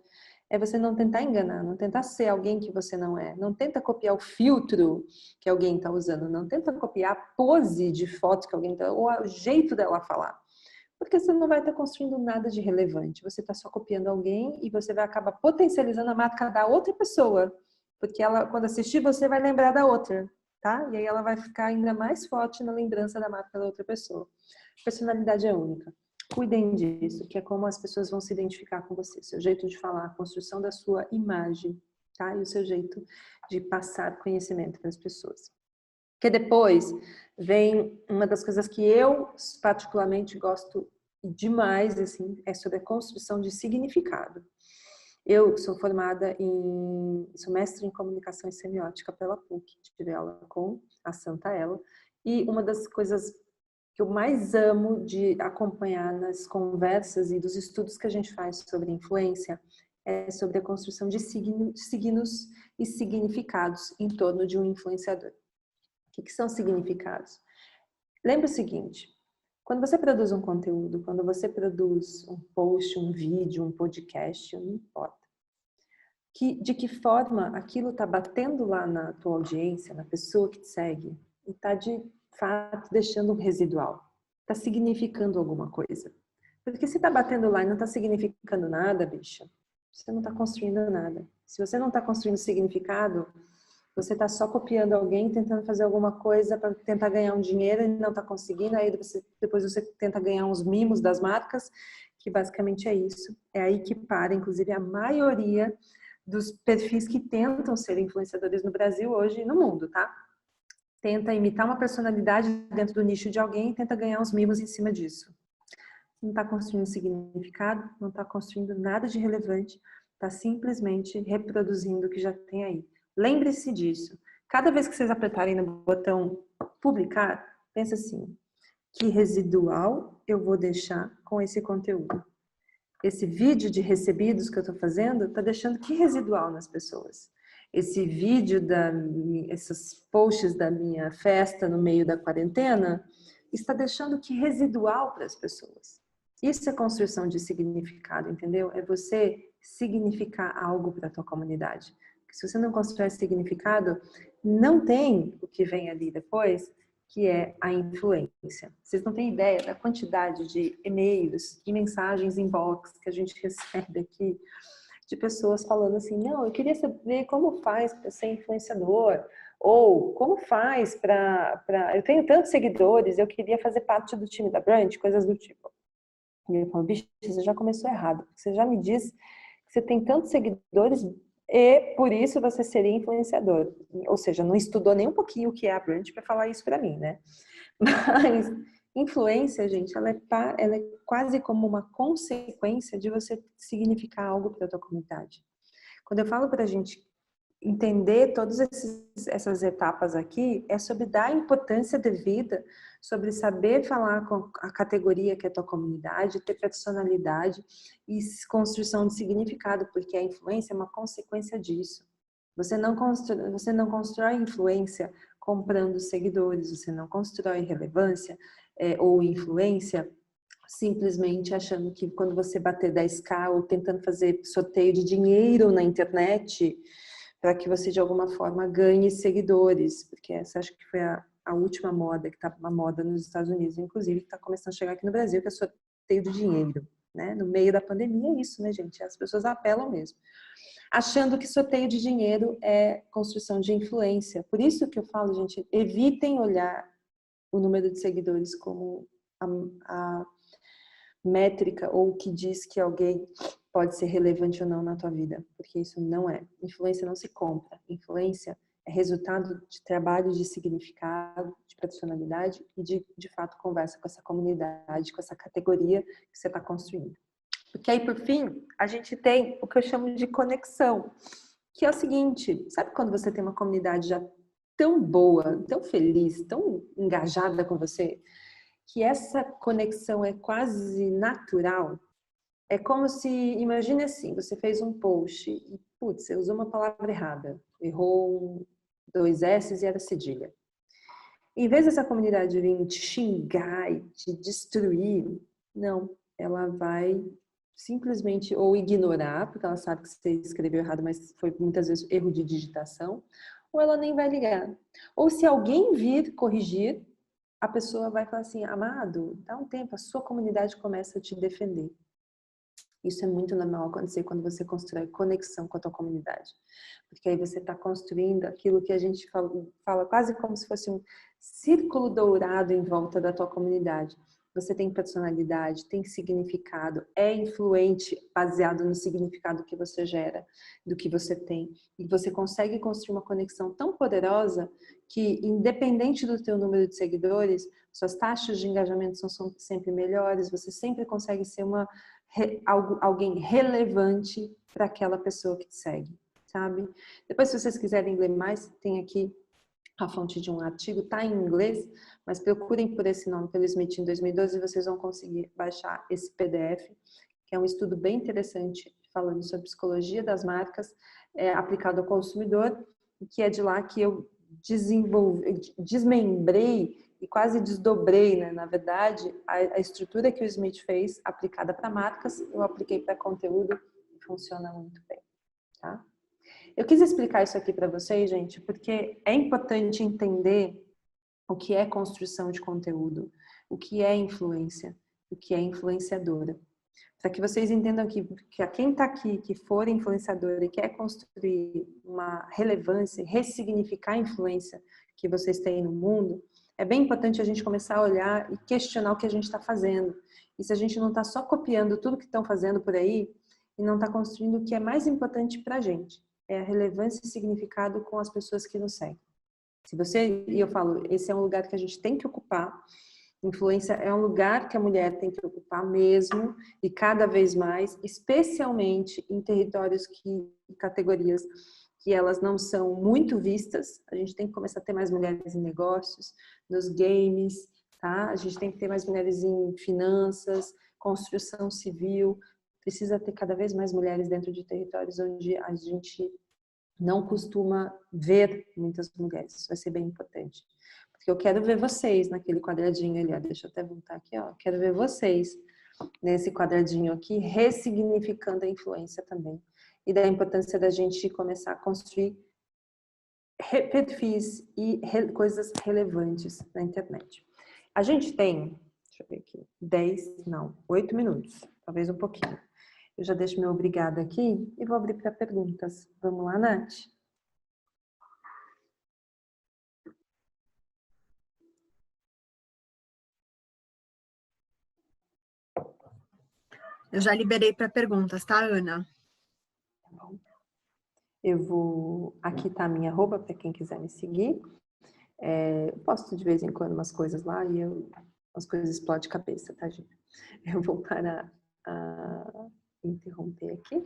É você não tentar enganar, não tentar ser alguém que você não é. Não tenta copiar o filtro que alguém está usando. Não tenta copiar a pose de foto que alguém está... ou o jeito dela falar. Porque você não vai estar construindo nada de relevante. Você está só copiando alguém e você vai acabar potencializando a marca da outra pessoa. Porque ela, quando assistir, você vai lembrar da outra, tá? E aí ela vai ficar ainda mais forte na lembrança da marca da outra pessoa. Personalidade é única. Cuidem disso, que é como as pessoas vão se identificar com você. Seu jeito de falar, a construção da sua imagem, tá? E o seu jeito de passar conhecimento para as pessoas. Porque depois vem uma das coisas que eu particularmente gosto demais, assim, é sobre a construção de significado. Eu sou sou mestre em comunicação e semiótica pela PUC, tive aula com a Santa Ela, e uma das coisas que eu mais amo de acompanhar nas conversas e dos estudos que a gente faz sobre influência é sobre a construção de signos e significados em torno de um influenciador. O que são significados? Lembra o seguinte, quando você produz um conteúdo, quando você produz um post, um vídeo, um podcast, não importa, de que forma aquilo está batendo lá na tua audiência, na pessoa que te segue, e está de fato deixando um residual, está significando alguma coisa. Porque se está batendo lá e não está significando nada, bicha, você não está construindo nada. Se você não está construindo significado, você está só copiando alguém, tentando fazer alguma coisa para tentar ganhar um dinheiro e não está conseguindo, aí depois você tenta ganhar uns mimos das marcas, que basicamente é isso. É aí que para, inclusive, a maioria dos perfis que tentam ser influenciadores no Brasil hoje e no mundo, tá? Tenta imitar uma personalidade dentro do nicho de alguém e tenta ganhar uns mimos em cima disso. Não está construindo significado, não está construindo nada de relevante, está simplesmente reproduzindo o que já tem aí. Lembre-se disso. Cada vez que vocês apertarem no botão publicar, pensa assim, que residual eu vou deixar com esse conteúdo? Esse vídeo de recebidos que eu estou fazendo está deixando que residual nas pessoas? Esse vídeo, esses posts da minha festa no meio da quarentena, está deixando que residual para as pessoas? Isso é construção de significado, entendeu? É você significar algo para a tua comunidade. Porque se você não constrói significado, não tem o que vem ali depois, que é a influência. Vocês não têm ideia da quantidade de e-mails e mensagens inbox que a gente recebe aqui de pessoas falando assim, não, eu queria saber como faz para ser influenciador, ou como faz para... Eu tenho tantos seguidores, eu queria fazer parte do time da Brand, coisas do tipo. E eu falo, bicho, você já começou errado, porque você já me diz que você tem tantos seguidores e por isso você seria influenciador. Ou seja, não estudou nem um pouquinho o que é a Brand para falar isso para mim, né? Mas influência, gente, ela é quase como uma consequência de você significar algo para a tua comunidade. Quando eu falo para a gente entender todas essas etapas aqui, é sobre dar importância devida, sobre saber falar com a categoria que é a tua comunidade, ter personalidade e construção de significado, porque a influência é uma consequência disso. Você não constrói influência comprando seguidores, você não constrói relevância ou influência simplesmente achando que quando você bater 10K ou tentando fazer sorteio de dinheiro na internet para que você de alguma forma ganhe seguidores, porque essa acho que foi a última moda, que está uma moda nos Estados Unidos, inclusive, que está começando a chegar aqui no Brasil, que é sorteio de dinheiro, né? No meio da pandemia é isso, né, gente? As pessoas apelam mesmo. Achando que sorteio de dinheiro é construção de influência. Por isso que eu falo, gente, evitem olhar o número de seguidores como a métrica ou que diz que alguém pode ser relevante ou não na tua vida, porque isso não é. Influência não se compra. Influência é resultado de trabalho de significado, de personalidade e de fato conversa com essa comunidade, com essa categoria que você está construindo. Porque aí, por fim, a gente tem o que eu chamo de conexão, que é o seguinte, sabe quando você tem uma comunidade já tão boa, tão feliz, tão engajada com você, que essa conexão é quase natural? É como se, imagine assim, você fez um post e, putz, você usou uma palavra errada, errou 2 S's e era cedilha. Em vez dessa comunidade vir te xingar e te destruir, não, ela vai simplesmente ou ignorar, porque ela sabe que você escreveu errado, mas foi muitas vezes erro de digitação, ou ela nem vai ligar. Ou se alguém vir corrigir, a pessoa vai falar assim, amado, dá um tempo, a sua comunidade começa a te defender. Isso é muito normal acontecer quando você constrói conexão com a tua comunidade. Porque aí você está construindo aquilo que a gente fala quase como se fosse um círculo dourado em volta da tua comunidade. você tem personalidade, tem significado, é influente baseado no significado que você gera, do que você tem. E você consegue construir uma conexão tão poderosa que, independente do teu número de seguidores, suas taxas de engajamento são sempre melhores, você sempre consegue ser alguém relevante para aquela pessoa que te segue, sabe? Depois, se vocês quiserem ler mais, tem aqui a fonte de um artigo, está em inglês, mas procurem por esse nome, pelo Smith, em 2012, e vocês vão conseguir baixar esse PDF, que é um estudo bem interessante, falando sobre psicologia das marcas, aplicado ao consumidor, e que é de lá que eu desmembrei e quase desdobrei, né, na verdade, a estrutura que o Smith fez, aplicada para marcas, eu apliquei para conteúdo e funciona muito bem, tá? Eu quis explicar isso aqui para vocês, gente, porque é importante entender o que é construção de conteúdo, o que é influência, o que é influenciadora. Para que vocês entendam que a quem está aqui, que for influenciador e quer construir uma relevância, ressignificar a influência que vocês têm no mundo, é bem importante a gente começar a olhar e questionar o que a gente está fazendo. E se a gente não está só copiando tudo que estão fazendo por aí e não está construindo o que é mais importante para a gente, é a relevância e significado com as pessoas que nos seguem. Se você, e eu falo, esse é um lugar que a gente tem que ocupar. Influência é um lugar que a mulher tem que ocupar mesmo, e cada vez mais, especialmente em territórios categorias que elas não são muito vistas. A gente tem que começar a ter mais mulheres em negócios, nos games, tá? A gente tem que ter mais mulheres em finanças, construção civil. Precisa ter cada vez mais mulheres dentro de territórios onde a gente não costuma ver muitas mulheres. Isso vai ser bem importante. Porque eu quero ver vocês naquele quadradinho ali, ó. Deixa eu até voltar aqui, ó. Quero ver vocês nesse quadradinho aqui, ressignificando a influência também. E da importância da gente começar a construir perfis e coisas relevantes na internet. A gente tem, deixa eu ver aqui, 8 minutos, talvez um pouquinho. Eu já deixo meu obrigado aqui e vou abrir para perguntas. Vamos lá, Nath? Eu já liberei para perguntas, tá, Ana? Eu vou... Aqui tá a minha arroba para quem quiser me seguir. Eu posto de vez em quando umas coisas lá e as coisas explodem cabeça, tá, gente? Eu vou parar a interromper aqui.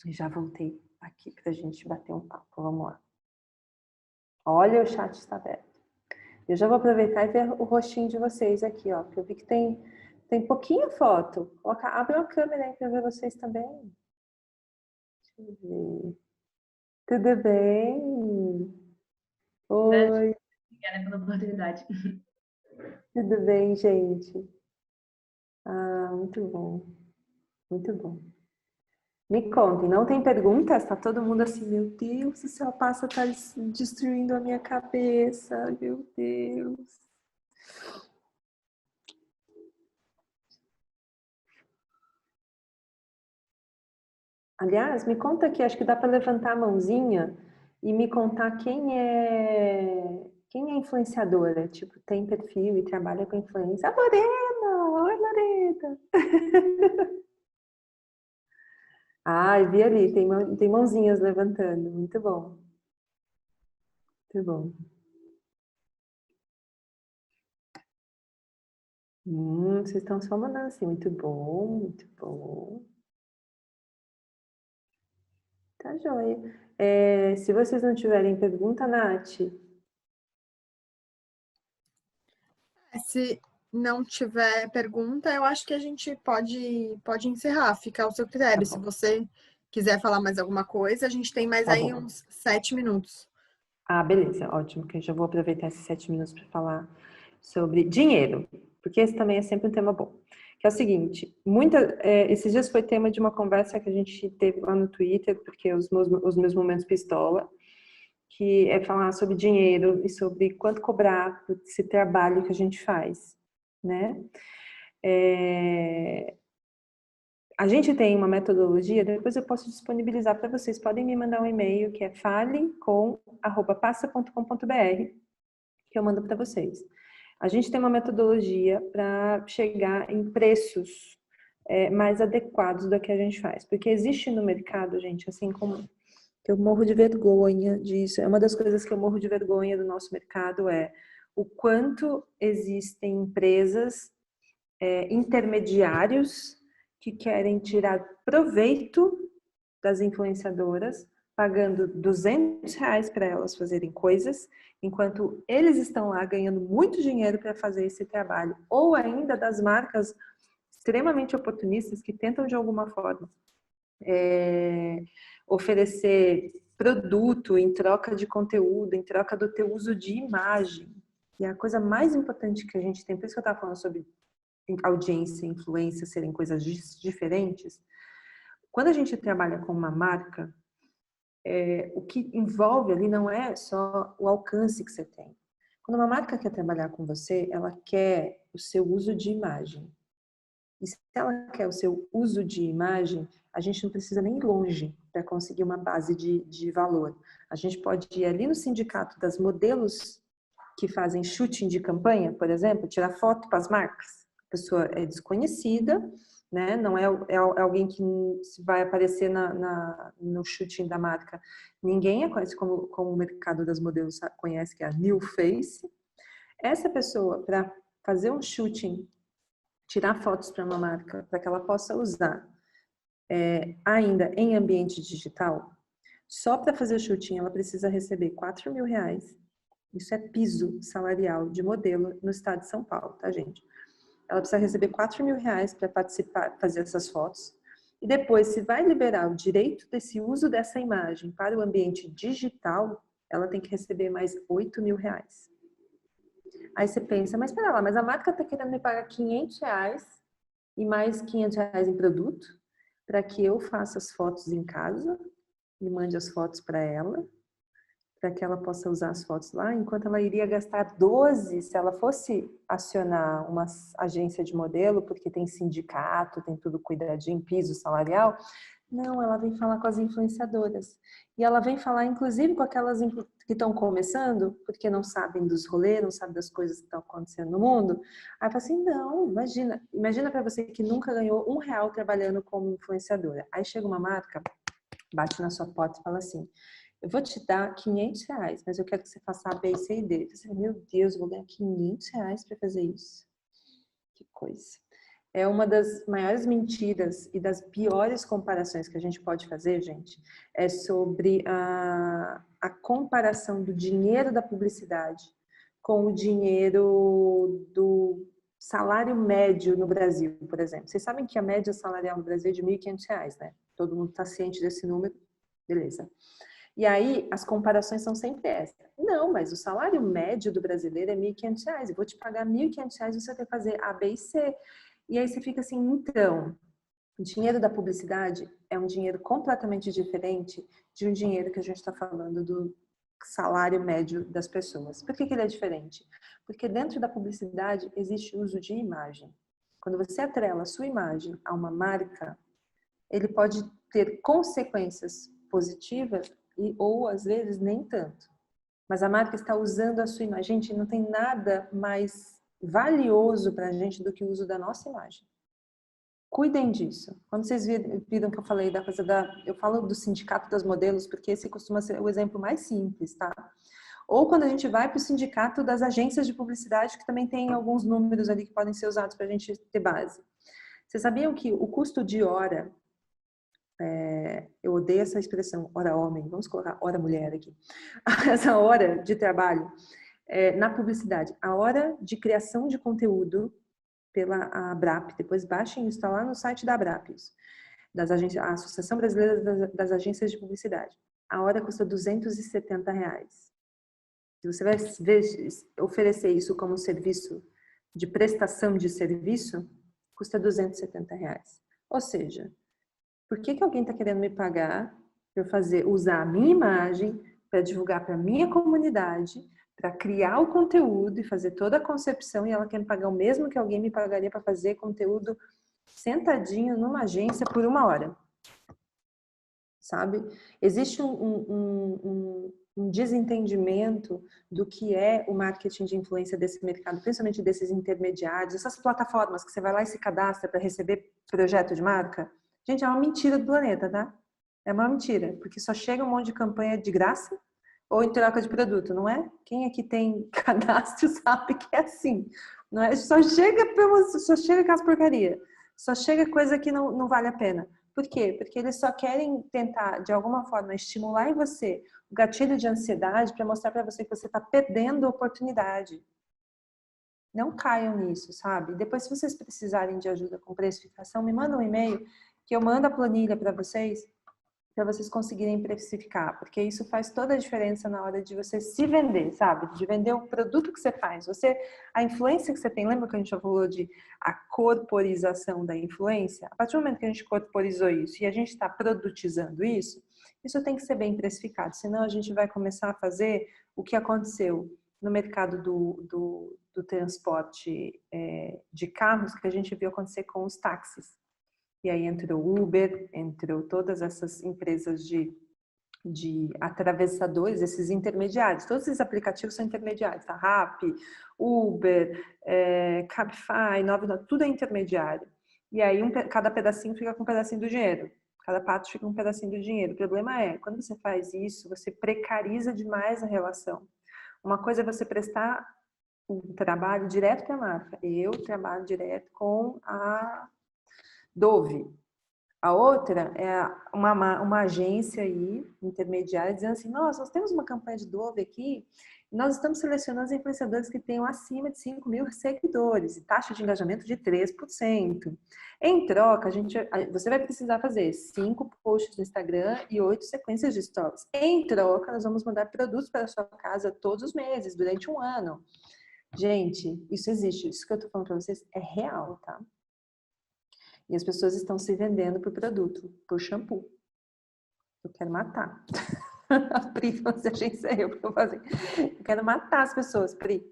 Já voltei aqui pra gente bater um papo. Vamos lá. Olha, o chat está aberto. Eu já vou aproveitar e ver o rostinho de vocês aqui, ó. Porque eu vi que tem pouquinha foto. Abre uma câmera aí para ver vocês também. Deixa eu ver. Tudo bem? Oi. Obrigada pela oportunidade. Tudo bem, gente? Ah, muito bom. Muito bom. Me contem, não tem perguntas? Tá todo mundo assim, meu Deus, o céu passa tá destruindo a minha cabeça, meu Deus. Aliás, me conta aqui, acho que dá para levantar a mãozinha e me contar quem é influenciadora, tipo, tem perfil e trabalha com influência. A Lorena! Oi, Lorena! Ah, vi ali, tem mãozinhas levantando, muito bom. Muito bom. Vocês estão só mandando assim, muito bom, muito bom. Tá joia. Se vocês não tiverem pergunta, Nath. Se não tiver pergunta, eu acho que a gente pode encerrar, fica ao seu critério. Se você quiser falar mais alguma coisa, a gente tem mais Tá aí bom. uns 7 minutos. Ah, beleza, ótimo, que eu já vou aproveitar esses 7 minutos para falar sobre dinheiro, porque esse também é sempre um tema bom. Que é o seguinte, esses dias foi tema de uma conversa que a gente teve lá no Twitter, porque os meus momentos pistola, que é falar sobre dinheiro e sobre quanto cobrar por esse trabalho que a gente faz, né? A gente tem uma metodologia, depois eu posso disponibilizar para vocês. Podem me mandar um e-mail que é falecom@passa.com.br, que eu mando para vocês. A gente tem uma metodologia para chegar em preços mais adequados do que a gente faz. Porque existe no mercado, gente, assim como eu morro de vergonha disso. É uma das coisas que eu morro de vergonha do nosso mercado o quanto existem empresas, intermediários que querem tirar proveito das influenciadoras, pagando R$ 200 para elas fazerem coisas, enquanto eles estão lá ganhando muito dinheiro para fazer esse trabalho. Ou ainda das marcas extremamente oportunistas que tentam de alguma forma oferecer produto em troca de conteúdo, em troca do teu uso de imagem. E a coisa mais importante que a gente tem, por isso que eu estava falando sobre audiência e influência serem coisas diferentes, quando a gente trabalha com uma marca, o que envolve ali não é só o alcance que você tem. Quando uma marca quer trabalhar com você, ela quer o seu uso de imagem. E se ela quer o seu uso de imagem, a gente não precisa nem ir longe para conseguir uma base de valor. A gente pode ir ali no sindicato das modelos que fazem shooting de campanha, por exemplo, tirar foto para as marcas. A pessoa é desconhecida, né? Não é alguém que vai aparecer no shooting da marca. Ninguém a conhece como o mercado das modelos conhece, que é a New Face. Essa pessoa, para fazer um shooting, tirar fotos para uma marca, para que ela possa usar ainda em ambiente digital, só para fazer o shooting ela precisa receber R$ 4.000. Isso é piso salarial de modelo no estado de São Paulo, tá, gente? Ela precisa receber R$ 4.000 para participar, fazer essas fotos. E depois, se vai liberar o direito desse uso dessa imagem para o ambiente digital, ela tem que receber mais R$ 8.000. Aí você pensa, mas espera lá, mas a marca está querendo me pagar R$ 500 e mais R$ 500 em produto para que eu faça as fotos em casa e mande as fotos para ela, para que ela possa usar as fotos lá, enquanto ela iria gastar 12 se ela fosse acionar uma agência de modelo, porque tem sindicato, tem tudo cuidadinho, piso salarial. Não, ela vem falar com as influenciadoras. E ela vem falar, inclusive, com aquelas que estão começando, porque não sabem dos rolês, não sabem das coisas que estão acontecendo no mundo. Aí fala assim, não, imagina para você que nunca ganhou R$ 1 trabalhando como influenciadora. Aí chega uma marca, bate na sua porta e fala assim, eu vou te dar R$ 500, mas eu quero que você faça A, B, C e D. Você, meu Deus, eu vou ganhar R$ 500 para fazer isso. Que coisa. É uma das maiores mentiras e das piores comparações que a gente pode fazer, gente, é sobre a comparação do dinheiro da publicidade com o dinheiro do salário médio no Brasil, por exemplo. Vocês sabem que a média salarial no Brasil é de R$ 1.500, né? Todo mundo está ciente desse número, beleza. E aí, as comparações são sempre essas. Não, mas o salário médio do brasileiro é R$ 1.500. Eu vou te pagar R$ 1.500 e você vai fazer A, B e C. E aí você fica assim, então, o dinheiro da publicidade é um dinheiro completamente diferente de um dinheiro que a gente está falando do salário médio das pessoas. Por que ele é diferente? Porque dentro da publicidade existe o uso de imagem. Quando você atrela a sua imagem a uma marca, ele pode ter consequências positivas ou às vezes nem tanto. Mas a marca está usando a sua imagem. Gente, não tem nada mais valioso para a gente do que o uso da nossa imagem. Cuidem disso. Quando vocês viram que eu falei da coisa eu falo do sindicato das modelos, porque esse costuma ser o exemplo mais simples, tá? Ou quando a gente vai para o sindicato das agências de publicidade, que também tem alguns números ali que podem ser usados para a gente ter base. Vocês sabiam que o custo de hora, eu odeio essa expressão, hora homem, vamos colocar hora mulher aqui. Essa hora de trabalho na publicidade, a hora de criação de conteúdo pela ABRAP, depois baixem isso, está lá no site da ABRAP, isso, a Associação Brasileira das Agências de Publicidade. A hora custa R$270. Se você vai oferecer isso como serviço de prestação de serviço, custa R$270. Ou seja, por que alguém está querendo me pagar para eu usar a minha imagem para divulgar para a minha comunidade, para criar o conteúdo e fazer toda a concepção, e ela quer me pagar o mesmo que alguém me pagaria para fazer conteúdo sentadinho numa agência por 1 hora? sabe? Existe um desentendimento do que é o marketing de influência desse mercado, principalmente desses intermediários, essas plataformas que você vai lá e se cadastra para receber projeto de marca. Gente, é uma mentira do planeta, tá? É uma mentira, porque só chega um monte de campanha de graça ou em troca de produto, não é? Quem aqui tem cadastro sabe que é assim, não é? Só chega com as porcaria, só chega coisa que não vale a pena. Por quê? Porque eles só querem tentar, de alguma forma, estimular em você o gatilho de ansiedade para mostrar para você que você está perdendo a oportunidade. Não caiam nisso, sabe? Depois, se vocês precisarem de ajuda com precificação, me mandam um e-mail que eu mando a planilha para vocês conseguirem precificar, porque isso faz toda a diferença na hora de você se vender, sabe? De vender o produto que você faz. A influência que você tem, lembra que a gente já falou de a corporização da influência? A partir do momento que a gente corporizou isso e a gente está produtizando isso tem que ser bem precificado, senão a gente vai começar a fazer o que aconteceu no mercado do transporte de carros, que a gente viu acontecer com os táxis. E aí entrou o Uber, entrou todas essas empresas de atravessadores, esses intermediários. Todos esses aplicativos são intermediários, tá? Rappi, Uber, Cabify, 99, tudo é intermediário. E aí cada pedacinho fica com um pedacinho do dinheiro. Cada pato fica com um pedacinho do dinheiro. O problema é, quando você faz isso, você precariza demais a relação. Uma coisa é você prestar um trabalho direto para a marca. Eu trabalho direto com a Dove. A outra é uma agência aí, intermediária, dizendo assim, nossa, nós temos uma campanha de Dove aqui, e nós estamos selecionando os influenciadores que tenham acima de 5.000 seguidores e taxa de engajamento de 3%. Em troca, você vai precisar fazer 5 posts no Instagram e 8 sequências de stories. Em troca, nós vamos mandar produtos para a sua casa todos os meses, durante um ano. Gente, isso existe. Isso que eu estou falando para vocês é real, tá? E as pessoas estão se vendendo por produto, por shampoo. Eu quero matar. A Pri, se a gente ser eu, eu fazer. Eu quero matar as pessoas, Pri.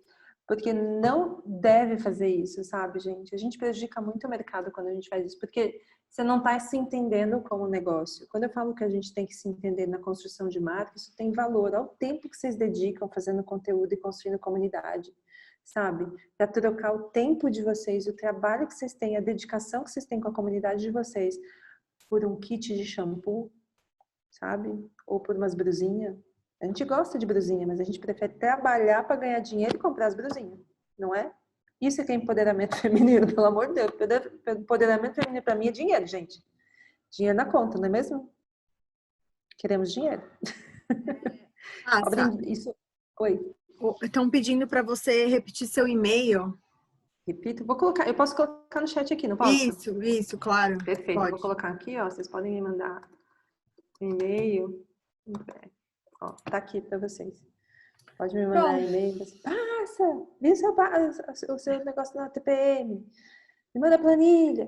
Porque não deve fazer isso, sabe, gente? A gente prejudica muito o mercado quando a gente faz isso, porque você não está se entendendo como negócio. Quando eu falo que a gente tem que se entender na construção de marca, isso tem valor ao tempo que vocês dedicam fazendo conteúdo e construindo comunidade, sabe? Para trocar o tempo de vocês, o trabalho que vocês têm, a dedicação que vocês têm com a comunidade de vocês por um kit de shampoo, sabe? Ou por umas brusinhas. A gente gosta de brusinha, mas a gente prefere trabalhar para ganhar dinheiro e comprar as brusinhas, não é? Isso é que é empoderamento feminino, pelo amor de Deus. Empoderamento feminino para mim é dinheiro, gente. Dinheiro na conta, não é mesmo? Queremos dinheiro. Isso. Oi. Estão pedindo para você repetir seu e-mail. Repito, eu posso colocar no chat aqui, não posso? Isso, claro. Perfeito, pode. Vou colocar aqui, ó, vocês podem me mandar um e-mail. Ó, tá aqui para vocês. Pode me mandar e-mail. Passa, vi o seu negócio na TPM. Me manda a planilha.